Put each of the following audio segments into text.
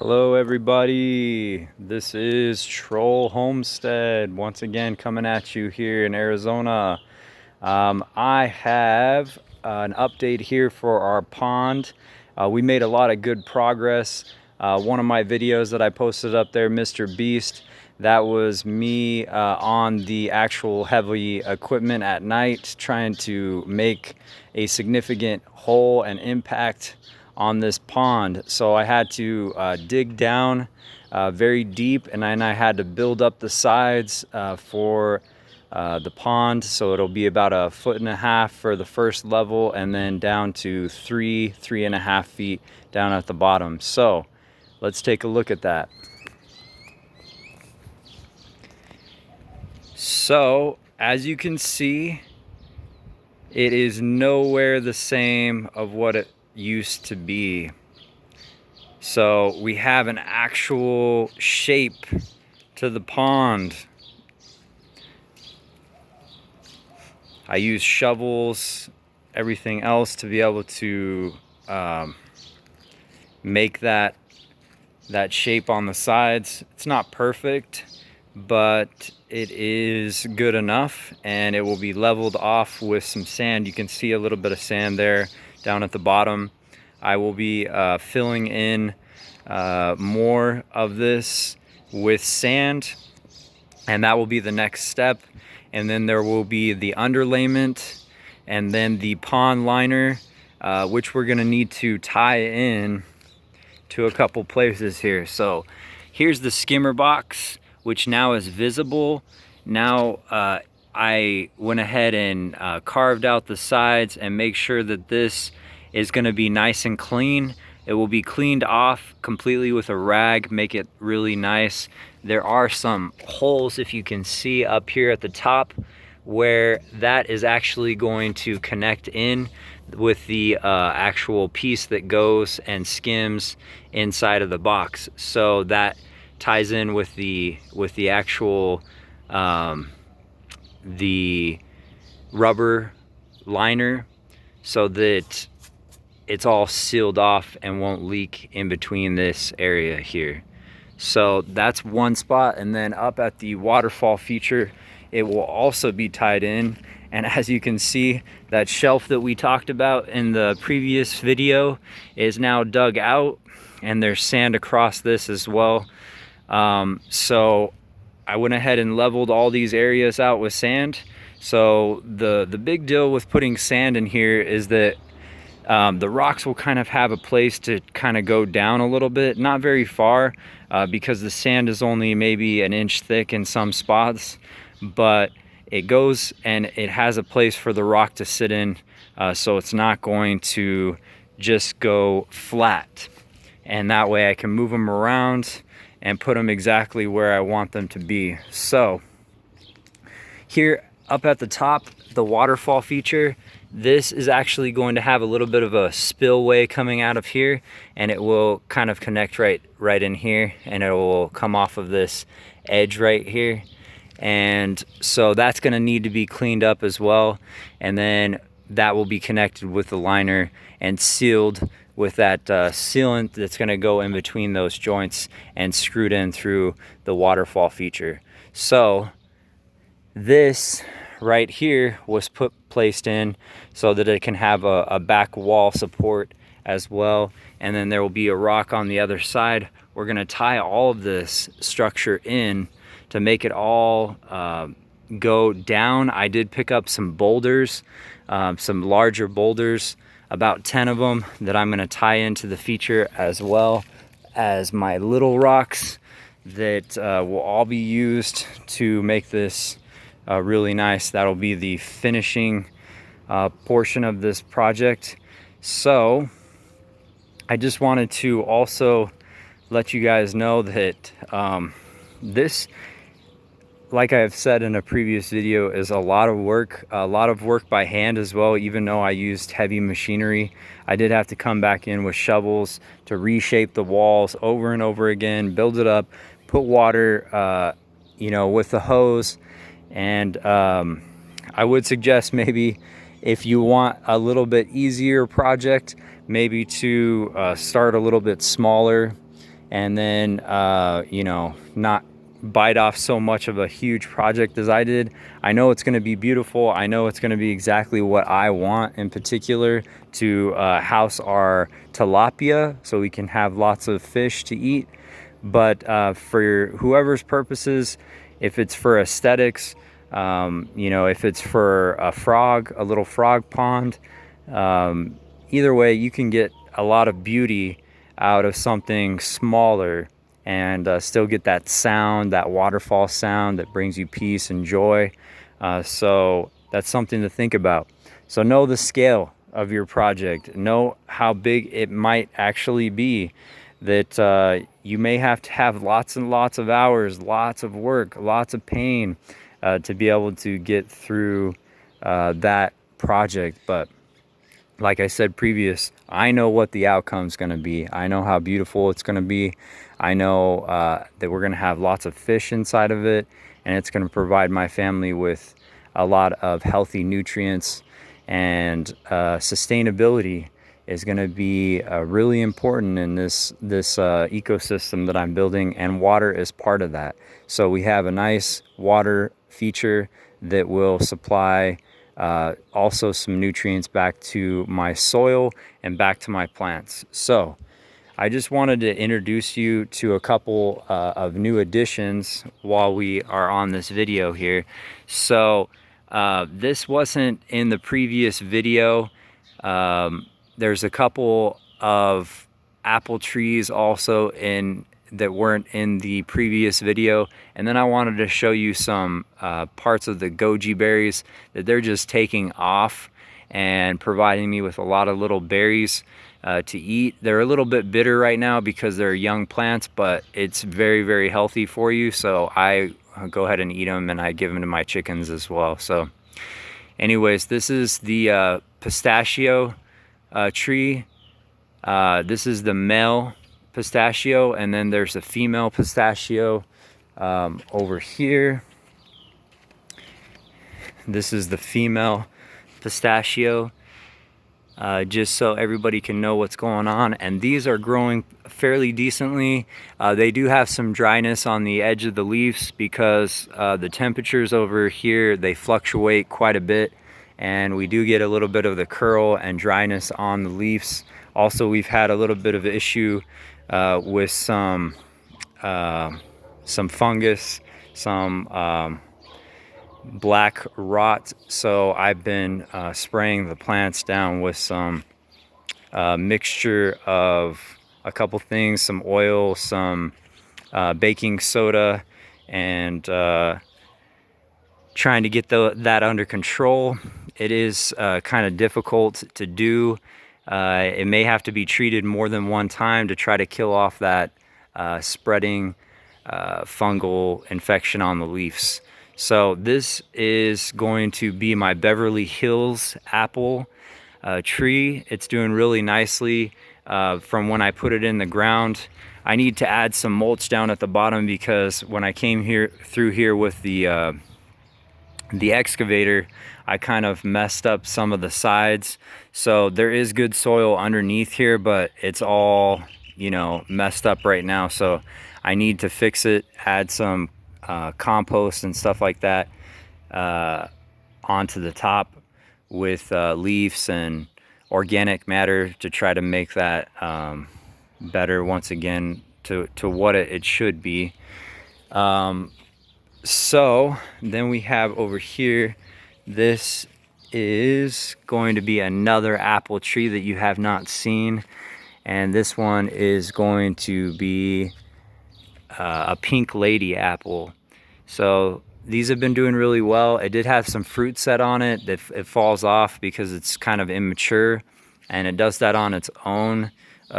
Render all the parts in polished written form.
Hello everybody, this is Troll Homestead once again coming at you here in Arizona. I have an update here for our pond. We made a lot of good progress. One of my videos that I posted up there, Mr. Beast, that was me on the actual heavy equipment at night trying to make a significant hole and impact on this pond. So I had to dig down very deep, and then I had to build up the sides for the pond. So it'll be about 1.5 feet for the first level, and then down to 3.5 feet down at the bottom. So let's take a look at that. So as you can see, it is nowhere the same of what it used to be. So we have an actual shape to the pond. I use shovels, everything else to be able to make that shape on the sides. It's not perfect, but it is good enough, and it will be leveled off with some sand. You can see a little bit of sand there down at the bottom. I will be filling in more of this with sand, and that will be the next step. And then there will be the underlayment, and then the pond liner, which we're gonna need to tie in to a couple places here. So here's the skimmer box, which now is visible. Now I went ahead and carved out the sides and make sure that this is going to be nice and clean. It will be cleaned off completely with a rag, make it really nice. There are some holes, if you can see up here at the top, where that is actually going to connect in with the actual piece that goes and skims inside of the box. So that ties in with the actual the rubber liner, so that it's all sealed off and won't leak in between this area here. So that's one spot. And then up at the waterfall feature, it will also be tied in. And as you can see, that shelf that we talked about in the previous video is now dug out, and there's sand across this as well. So I went ahead and leveled all these areas out with sand. So the big deal with putting sand in here is that the rocks will kind of have a place to kind of go down a little bit, not very far, because the sand is only maybe 1 inch thick in some spots, but it goes and it has a place for the rock to sit in, so it's not going to just go flat. And that way I can move them around and put them exactly where I want them to be. So here up at the top, the waterfall feature, this is actually going to have a little bit of a spillway coming out of here, and it will kind of connect right in here, and it will come off of this edge right here. And so that's going to need to be cleaned up as well, and then that will be connected with the liner and sealed with that sealant that's going to go in between those joints and screwed in through the waterfall feature. So this right here was placed in so that it can have a back wall support as well, and then there will be a rock on the other side. We're going to tie all of this structure in to make it all go down. I did pick up some boulders, some larger boulders, about 10 of them, that I'm going to tie into the feature, as well as my little rocks that will all be used to make this really nice. That'll be the finishing portion of this project. So I just wanted to also let you guys know that this, like I have said in a previous video, is a lot of work by hand as well. Even though I used heavy machinery, I did have to come back in with shovels to reshape the walls over and over again, build it up, put water with the hose. And I would suggest, maybe if you want a little bit easier project, maybe to start a little bit smaller and then you know, not bite off so much of a huge project as I did. I know it's going to be beautiful. I know it's going to be exactly what I want, in particular to house our tilapia so we can have lots of fish to eat. But for whoever's purposes, if it's for aesthetics, you know, if it's for a frog, a little frog pond, either way, you can get a lot of beauty out of something smaller and still get that sound, that waterfall sound that brings you peace and joy. So that's something to think about. So know the scale of your project, know how big it might actually be, that you may have to have lots and lots of hours, lots of work, lots of pain to be able to get through that project. But like I said previous, I know what the outcome's going to be. I know how beautiful it's going to be. I know that we're going to have lots of fish inside of it, and it's going to provide my family with a lot of healthy nutrients, and sustainability is going to be really important in this ecosystem that I'm building, and water is part of that. So we have a nice water feature that will supply also some nutrients back to my soil and back to my plants. So I just wanted to introduce you to a couple of new additions while we are on this video here. So this wasn't in the previous video. There's a couple of apple trees also that weren't in the previous video, and then I wanted to show you some parts of the goji berries that they're just taking off and providing me with a lot of little berries to eat. They're a little bit bitter right now because they're young plants, but it's very, very healthy for you, so I go ahead and eat them, and I give them to my chickens as well. So anyways, this is the pistachio tree. This is the male pistachio, and then there's a female pistachio over here. This is the female pistachio, just so everybody can know what's going on. And these are growing fairly decently. They do have some dryness on the edge of the leaves because the temperatures over here, they fluctuate quite a bit, and we do get a little bit of the curl and dryness on the leaves. Also, we've had a little bit of issue with some fungus, some black rot. So I've been spraying the plants down with some mixture of a couple things, some oil, some baking soda, and trying to get that under control. It is kind of difficult to do. It may have to be treated more than one time to try to kill off that spreading fungal infection on the leaves. So this is going to be my Beverly Hills apple tree. It's doing really nicely from when I put it in the ground. I need to add some mulch down at the bottom because when I came through here with the excavator, I kind of messed up some of the sides. So there is good soil underneath here, but it's all, you know, messed up right now. So I need to fix it, add some compost and stuff like that onto the top with leaves and organic matter to try to make that better once again to what it should be. So then we have over here, this is going to be another apple tree that you have not seen, and this one is going to be a pink lady apple. So these have been doing really well. It did have some fruit set on it that it falls off because it's kind of immature, and it does that on its own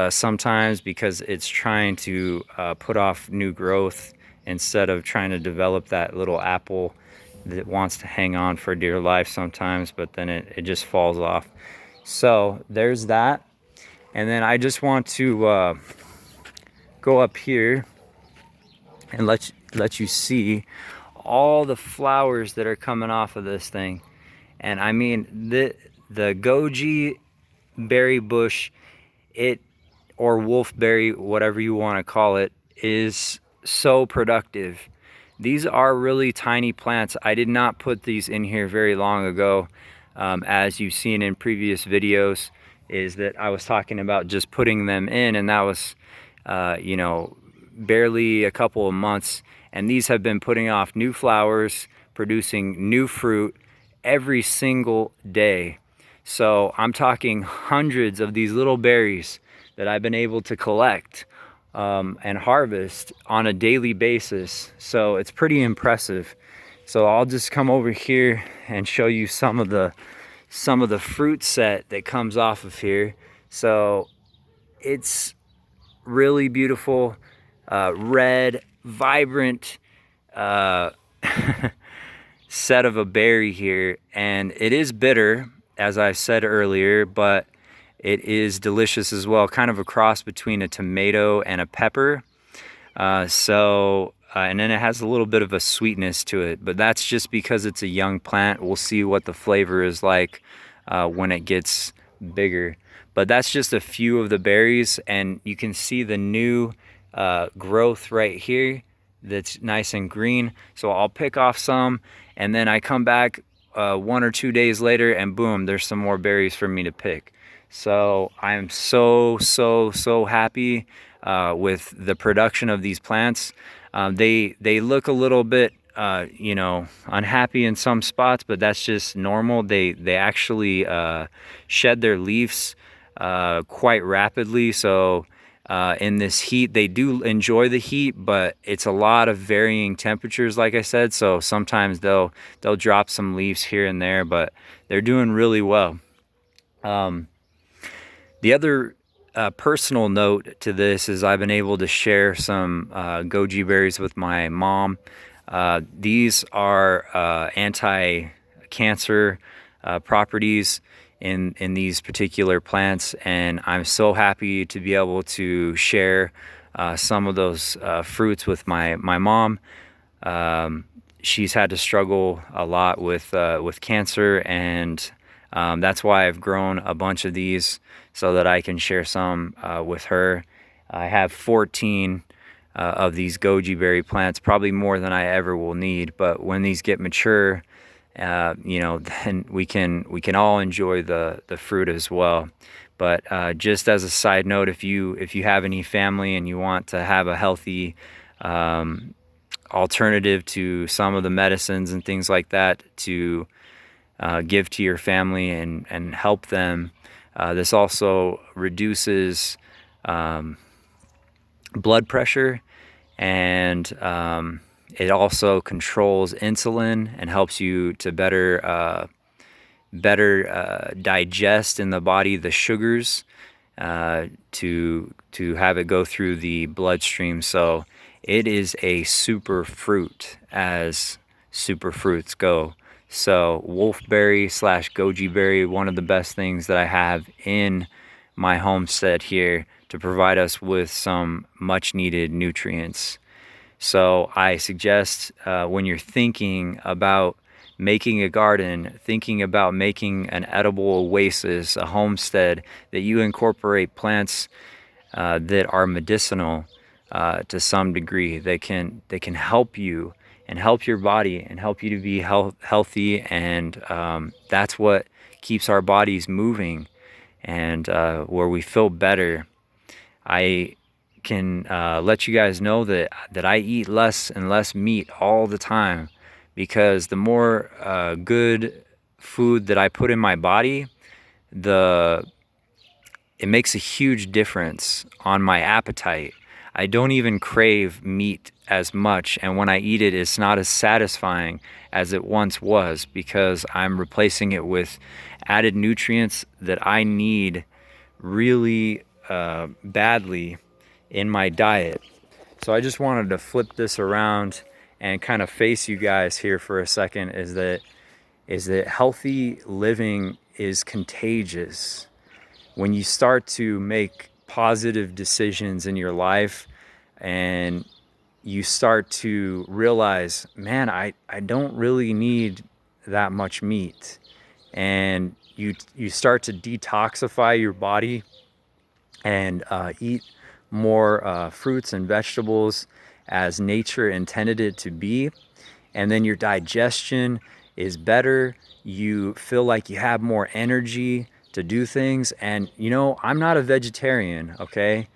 sometimes because it's trying to put off new growth instead of trying to develop that little apple that wants to hang on for dear life sometimes, but then it just falls off. So there's that. And then I just want to go up here and let you see all the flowers that are coming off of this thing. And I mean, the goji berry bush, it or wolfberry, whatever you want to call it, is so productive. These are really tiny plants. I did not put these in here very long ago. As you've seen in previous videos, is that I was talking about just putting them in, and that was, you know, barely a couple of months. And these have been putting off new flowers, producing new fruit every single day. So I'm talking hundreds of these little berries that I've been able to collect and harvest on a daily basis. So it's pretty impressive. So I'll just come over here and show you some of the fruit set that comes off of here. So it's really beautiful, red, vibrant set of a berry here, and it is bitter, as I said earlier, but it is delicious as well, kind of a cross between a tomato and a pepper. And then it has a little bit of a sweetness to it, but that's just because it's a young plant. We'll see what the flavor is like when it gets bigger. But that's just a few of the berries, and you can see the new growth right here that's nice and green. So I'll pick off some, and then I come back 1 or 2 days later, and boom, there's some more berries for me to pick. So I'm so happy with the production of these plants. They look a little bit you know, unhappy in some spots, but that's just normal. They actually shed their leaves quite rapidly. So in this heat, they do enjoy the heat, but it's a lot of varying temperatures, like I said. So sometimes they'll drop some leaves here and there, but they're doing really well. The other personal note to this is I've been able to share some goji berries with my mom. These are anti-cancer properties in these particular plants, and I'm so happy to be able to share some of those fruits with my mom. She's had to struggle a lot with cancer, and that's why I've grown a bunch of these so that I can share some with her. I have 14 of these goji berry plants, probably more than I ever will need. But when these get mature, you know, then we can all enjoy the fruit as well. But just as a side note, if you have any family and you want to have a healthy alternative to some of the medicines and things like that to give to your family and help them, this also reduces blood pressure, and it also controls insulin and helps you to better digest in the body the sugars to have it go through the bloodstream. So it is a super fruit, as super fruits go. So wolfberry / goji berry, one of the best things that I have in my homestead here to provide us with some much needed nutrients. So I suggest when you're thinking about making a garden, thinking about making an edible oasis, a homestead, that you incorporate plants that are medicinal to some degree. They can help you and help your body and help you to be healthy, and that's what keeps our bodies moving, and where we feel better. I can let you guys know that I eat less and less meat all the time, because the more good food that I put in my body, it makes a huge difference on my appetite. I don't even crave meat as much, and when I eat it, it's not as satisfying as it once was, because I'm replacing it with added nutrients that I need really badly in my diet. So I just wanted to flip this around and kind of face you guys here for a second, is that healthy living is contagious. When you start to make positive decisions in your life and you start to realize, man, I don't really need that much meat, and you start to detoxify your body and eat more fruits and vegetables as nature intended it to be. And then your digestion is better. You feel like you have more energy to do things. And you know, I'm not a vegetarian, okay?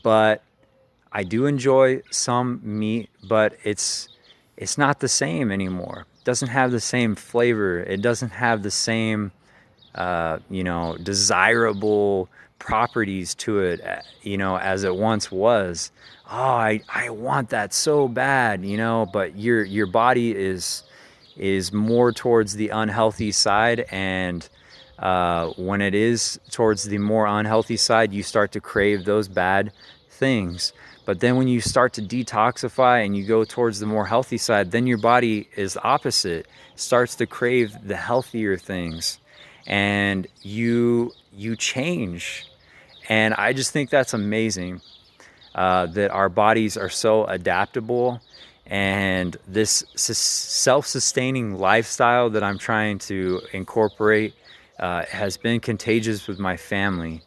But I do enjoy some meat, but it's not the same anymore. It doesn't have the same flavor. It doesn't have the same you know, desirable properties to it, you know, as it once was. Oh, I want that so bad, you know, but your body is more towards the unhealthy side, and when it is towards the more unhealthy side, you start to crave those bad things. But then when you start to detoxify and you go towards the more healthy side, then your body is opposite, starts to crave the healthier things, and you change. And I just think that's amazing, that our bodies are so adaptable, and this self-sustaining lifestyle that I'm trying to incorporate has been contagious with my family,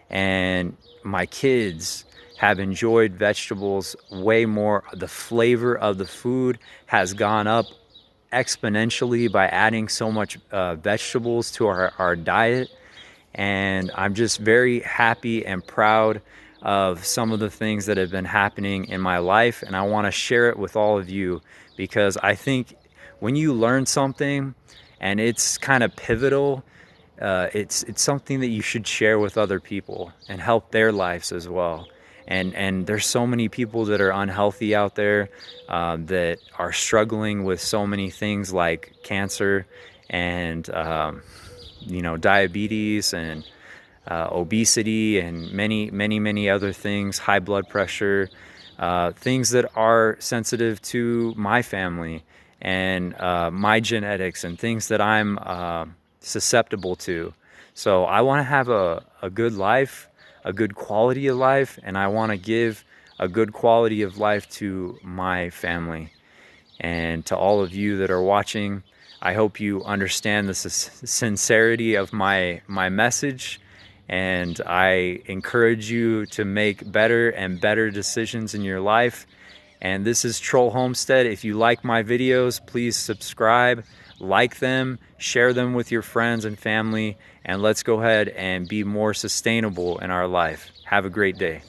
and my kids have enjoyed vegetables way more. The flavor of the food has gone up exponentially by adding so much vegetables to our diet. And I'm just very happy and proud of some of the things that have been happening in my life, and I want to share it with all of you, because I think when you learn something and it's kind of pivotal, it's something that you should share with other people and help their lives as well. And there's so many people that are unhealthy out there, that are struggling with so many things like cancer and you know, diabetes and obesity and many other things, high blood pressure, things that are sensitive to my family and my genetics, and things that I'm susceptible to. So I want to have a good life, a good quality of life, and I want to give a good quality of life to my family. And to all of you that are watching, I hope you understand the sincerity of my message, and I encourage you to make better and better decisions in your life. And this is Troll Homestead. If you like my videos, please subscribe, like them, share them with your friends and family, and let's go ahead and be more sustainable in our life. Have a great day.